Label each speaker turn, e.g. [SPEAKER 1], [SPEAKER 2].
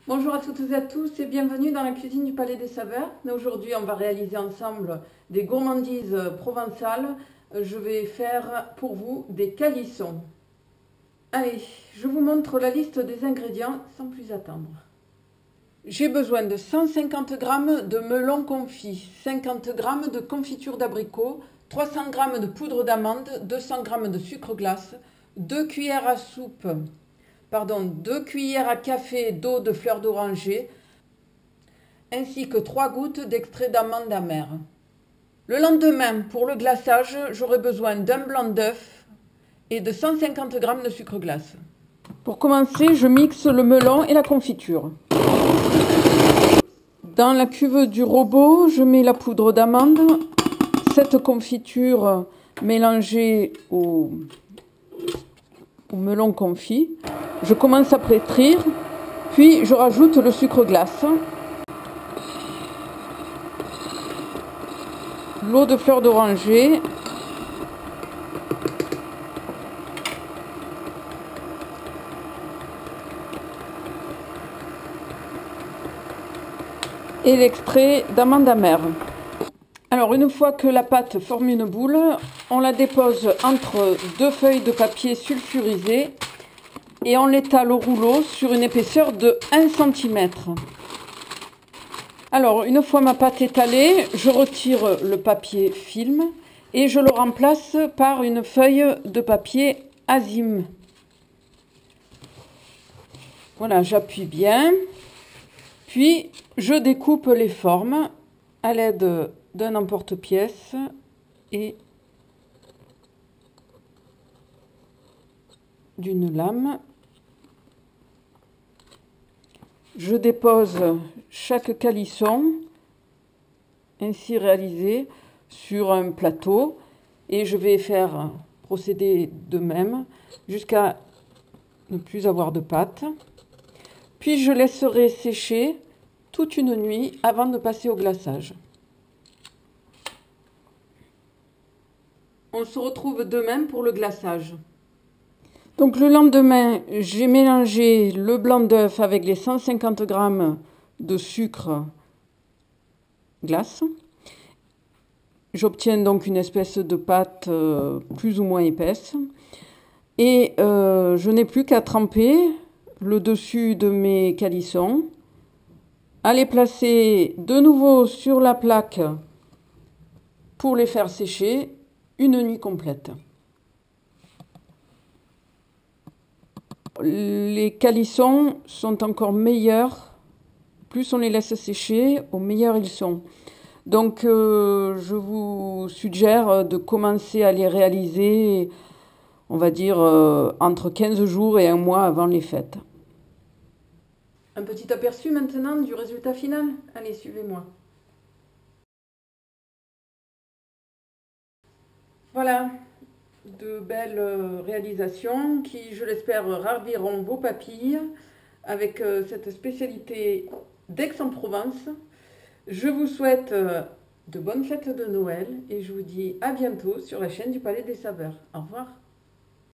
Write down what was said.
[SPEAKER 1] Bonjour à toutes et à tous et bienvenue dans la cuisine du Palais des Saveurs. Aujourd'hui, on va réaliser ensemble des gourmandises provençales. Je vais faire pour vous des calissons. Allez, je vous montre la liste des ingrédients sans plus attendre. J'ai besoin de 150 g de melon confit, 50 g de confiture d'abricot, 300 g de poudre d'amande, 200 g de sucre glace, 2 cuillères à café d'eau de fleur d'oranger, ainsi que 3 gouttes d'extrait d'amande amère. Le lendemain, pour le glaçage, j'aurai besoin d'un blanc d'œuf et de 150 g de sucre glace. Pour commencer, je mixe le melon et la confiture. Dans la cuve du robot, je mets la poudre d'amande, cette confiture mélangée au melon confit. Je commence à pétrir, puis je rajoute le sucre glace, l'eau de fleur d'oranger, et l'extrait d'amande amère. Alors une fois que la pâte forme une boule, on la dépose entre deux feuilles de papier sulfurisé et on l'étale au rouleau sur une épaisseur de 1 cm. Alors une fois ma pâte étalée, je retire le papier film et je le remplace par une feuille de papier Azim. Voilà, j'appuie bien. Puis, je découpe les formes à l'aide d'un emporte-pièce et d'une lame. Je dépose chaque calisson, ainsi réalisé, sur un plateau et je vais procéder de même jusqu'à ne plus avoir de pâte. Puis je laisserai sécher toute une nuit avant de passer au glaçage. On se retrouve demain pour le glaçage. Donc le lendemain, j'ai mélangé le blanc d'œuf avec les 150 g de sucre glace. J'obtiens donc une espèce de pâte plus ou moins épaisse. Et je n'ai plus qu'à tremper le dessus de mes calissons, à les placer de nouveau sur la plaque pour les faire sécher une nuit complète. Les calissons sont encore meilleurs, plus on les laisse sécher, au meilleur ils sont. Donc je vous suggère de commencer à les réaliser, on va dire, entre 15 jours et 1 mois avant les fêtes. Un petit aperçu maintenant du résultat final. Allez, suivez-moi. Voilà, de belles réalisations qui, je l'espère, raviront vos papilles avec cette spécialité d'Aix-en-Provence. Je vous souhaite de bonnes fêtes de Noël et je vous dis à bientôt sur la chaîne du Palais des Saveurs. Au revoir.